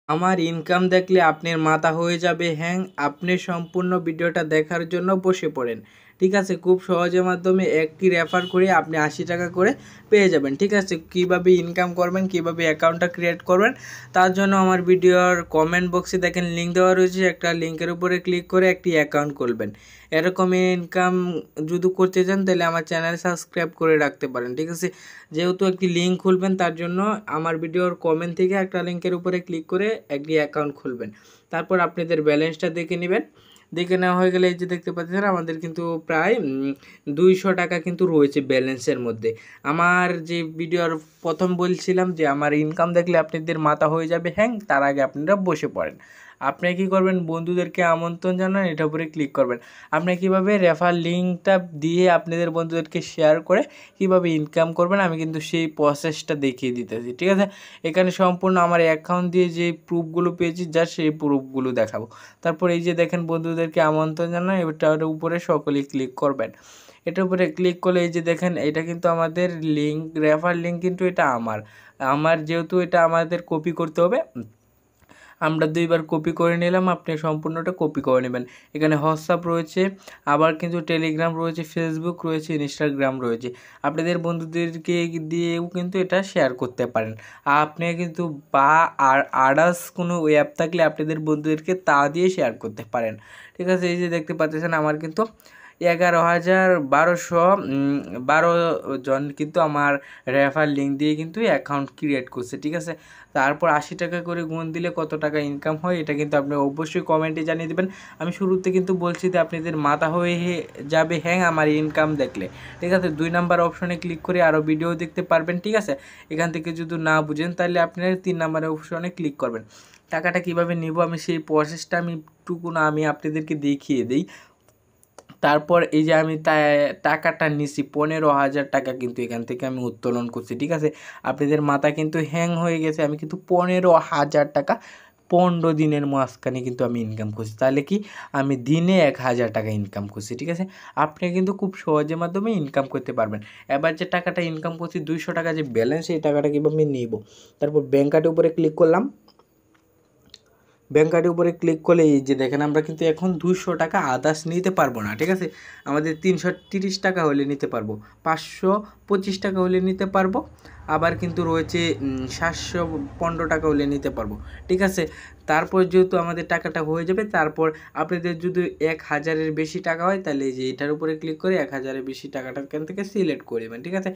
আমার ইনকাম দেখলে আপনার মাথা হয়ে যাবে হ্যাং। আপনি সম্পূর্ণ ভিডিওটা দেখার জন্য বসে পড়েন। ঠিক আছে, খুব সহজের মাধ্যমে একটি রেফার করে আপনি 80 টাকা করে পেয়ে যাবেন। ঠিক আছে, কিভাবে ইনকাম করবেন, কিভাবে অ্যাকাউন্টটা ক্রিয়েট করবেন, তার জন্য আমার ভিডিওর কমেন্ট বক্সে দেখেন লিঙ্ক দেওয়া রয়েছে। একটা লিঙ্কের উপরে ক্লিক করে একটি অ্যাকাউন্ট খুলবেন। এরকমই ইনকাম যদি করতে চান তাহলে আমার চ্যানেল সাবস্ক্রাইব করে রাখতে পারেন। ঠিক আছে, যেহেতু একটি লিঙ্ক খুলবেন তার জন্য আমার ভিডিওর কমেন্ট থেকে একটা লিঙ্কের উপরে ক্লিক করে একটি অ্যাকাউন্ট খুলবেন। তারপর আপনাদের ব্যালেন্সটা দেখে নেবেন। দেখে নেওয়া হয়ে গেলে এই যে দেখতে পাচ্ছেন আমাদের কিন্তু প্রায় 200 টাকা কিন্তু রয়েছে ব্যালেন্সের মধ্যে। আমার যে ভিডিওর প্রথম বলছিলাম যে আমার ইনকাম দেখলে আপনাদের মাথা হয়ে যাবে হ্যাং, তার আগে আপনারা বসে পড়েন। আপনি কী করবেন, বন্ধুদেরকে আমন্ত্রণ জানান, এটার উপরে ক্লিক করবেন। আপনি কীভাবে রেফার লিঙ্কটা দিয়ে আপনাদের বন্ধুদেরকে শেয়ার করে কীভাবে ইনকাম করবেন আমি কিন্তু সেই প্রসেসটা দেখিয়ে দিতেছি। ঠিক আছে, এখানে সম্পূর্ণ আমার অ্যাকাউন্ট দিয়ে যে প্রুফগুলো পেয়েছি জাস্ট সেই প্রুফগুলো দেখাবো। তারপর এই যে দেখেন বন্ধুদেরকে আমন্ত্রণ জানান, এটার উপরে সকলেই ক্লিক করবেন। এটার উপরে ক্লিক করলে এই যে দেখেন এটা কিন্তু আমাদের লিঙ্ক, রেফার লিঙ্ক কিন্তু এটা আমার যেহেতু এটা আমাদের কপি করতে হবে, আমরা 2বার কপি করে নিলাম। আপনি সম্পূর্ণটা কপি করে নেবেন। এখানে হোয়াটসঅ্যাপ রয়েছে, আবার কিন্তু টেলিগ্রাম রয়েছে, ফেসবুক রয়েছে, ইনস্টাগ্রাম রয়েছে। আপনাদের বন্ধুদেরকে দিয়েও কিন্তু এটা শেয়ার করতে পারেন। আপনি কিন্তু বা আদার্স কোনো অ্যাপ থাকলে আপনাদের বন্ধুদেরকে তা দিয়ে শেয়ার করতে পারেন। ঠিক আছে, এই যে দেখতে পাচ্ছেন আমার কিন্তু 11,1212 জন কিন্তু আমার রেফার লিঙ্ক দিয়ে কিন্তু অ্যাকাউন্ট ক্রিয়েট করছে। ঠিক আছে, তারপর 80 টাকা করে গুণ দিলে কত টাকা ইনকাম হয় এটা কিন্তু আপনি অবশ্যই কমেন্টে জানিয়ে দেবেন। আমি শুরুতে কিন্তু বলছি যে আপনাদের মাথা হয়ে যাবে হ্যাং আমার ইনকাম দেখলে। ঠিক আছে, 2 নাম্বার অপশনে ক্লিক করে আরও ভিডিও দেখতে পারবেন। ঠিক আছে, এখান থেকে যদি না বুঝেন তাহলে আপনারা 3 নাম্বারের অপশনে ক্লিক করবেন। টাকাটা কীভাবে নিব আমি সেই প্রসেসটা আমি আপনাদেরকে দেখিয়ে দিই। তারপর এই যে আমি টাকাটা নিছি 15,000 টাকা কিন্তু এখান থেকে আমি উত্তোলন করছি। ঠিক আছে, আপনাদের মাথা কিন্তু হ্যাং হয়ে গেছে। আমি কিন্তু 15,000 টাকা 15 দিনের মাঝখানে কিন্তু আমি ইনকাম করছি। তাহলে কি আমি দিনে 1,000 টাকা ইনকাম করছি। ঠিক আছে, আপনি কিন্তু খুব সহজের মাধ্যমে ইনকাম করতে পারবেন। এবার যে টাকাটা ইনকাম করছি 200 টাকা যে ব্যালেন্স, এই টাকাটা কীভাবে নিব, তারপর ব্যাঙ্ক কার্ডের উপরে ক্লিক করলাম। ব্যাঙ্ক কার্ডের উপরে ক্লিক করলে এই যে দেখেন আমরা কিন্তু এখন 200 টাকা আদার্স নিতে পারবো না। ঠিক আছে, আমাদের 330 টাকা হলে নিতে পারবো, 525 টাকা হলে নিতে পারবো, আবার কিন্তু রয়েছে 715 টাকা হলে নিতে পারবো। ঠিক আছে, তারপর যেহেতু আমাদের টাকাটা হয়ে যাবে, তারপর আপনাদের যদি 1,000-এর বেশি টাকা হয় তাহলে এই যে এটার উপরে ক্লিক করে 1,000-এর বেশি টাকাটা এখান থেকে সিলেক্ট করে দেবেন। ঠিক আছে,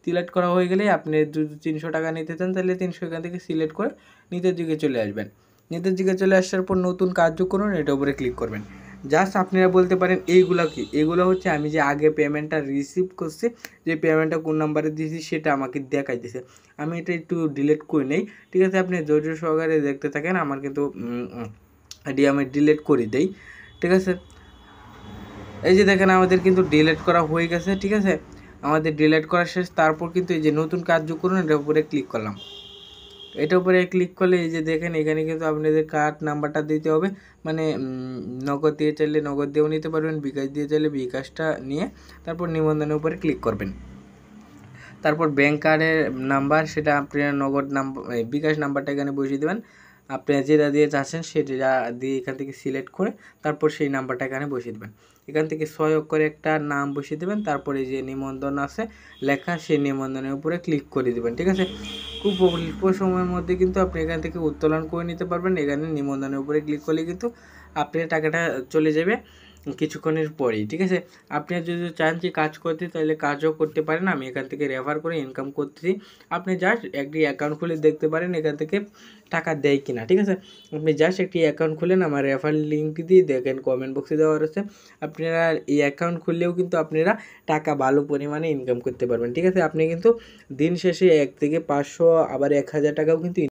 সিলেক্ট করা হয়ে গেলে আপনি যদি 300 টাকা নিতে চান তাহলে 300 এখান থেকে সিলেক্ট করে নিচের দিকে চলে আসবেন। নিচের দিকে চলে আসার পর নতুন কার্যক্রম এটার উপরে ক্লিক করবেন। জাস্ট আপনারা বলতে পারেন এইগুলো কি, এগুলো হচ্ছে আমি যে আগে পেমেন্টটা রিসিভ করছি, যে পেমেন্টটা কোন নাম্বারে দিয়েছি সেটা আমাকে দেখাইতেছে। আমি এটা একটু ডিলিট করে নেই। ঠিক আছে, আপনি ধৈর্য সহকারে দেখতে থাকেন। আমার কিন্তু এটি আমি ডিলিট করে দেই। ঠিক আছে, এই যে দেখেন আমাদের কিন্তু ডিলিট করা হয়ে গেছে। ঠিক আছে, আমাদের ডিলিট করা শেষ। তারপর কিন্তু এই যে নতুন কার্যক্রম এটার উপরে ক্লিক করলাম। এটার উপরে ক্লিক করলে এই যে দেখেন এখানে কিন্তু আপনাদের কার্ড নাম্বারটা দিতে হবে। মানে নগদ দিয়ে চাইলে নগদ দিয়েও নিতে পারবেন, বিকাশ দিয়ে চাইলে বিকাশটা নিয়ে তারপর নিবন্ধনের উপরে ক্লিক করবেন। তারপর ব্যাঙ্ক কার্ডের নাম্বার সেটা আপনার নগদ নাম্বার বিকাশ নাম্বারটা এখানে বসিয়ে দেবেন। আপনি যেটা দিয়ে চাচ্ছেন সেটা দিয়ে এখান থেকে সিলেক্ট করে তারপর সেই নাম্বারটা এখানে বসিয়ে দেবেন। এখান থেকে 6 অক্ষরে একটা নাম বসিয়ে দেবেন। তারপরে যে নিবন্ধন আছে লেখা, সেই নিবন্ধনের উপরে ক্লিক করে দেবেন। ঠিক আছে, খুব অল্প সময়ের মধ্যে কিন্তু আপনি এখান থেকে উত্তোলন করে নিতে পারবেন। এখানে নিবন্ধনের উপরে ক্লিক করলে কিন্তু আপনার টাকাটা চলে যাবে কিছুক্ষণের পরেই। ঠিক আছে, আপনি যদি চান যে কাজ করতে তাহলে কাজও করতে পারেন। আমি এখান থেকে রেফার করে ইনকাম করতেছি। আপনি জাস্ট একটি অ্যাকাউন্ট খুলে দেখতে পারেন এখান থেকে টাকা দেয় কিনা। ঠিক আছে, আপনি জাস্ট একটি অ্যাকাউন্ট খুলেন, আমার রেফার লিঙ্ক দিয়ে দেখেন কমেন্ট বক্সে দেওয়া রয়েছে। আপনারা এই অ্যাকাউন্ট খুললেও কিন্তু আপনারা টাকা ভালো পরিমাণে ইনকাম করতে পারবেন। ঠিক আছে, আপনি কিন্তু দিন শেষে 1 থেকে 500 আবার 1,000 টাকাও কিন্তু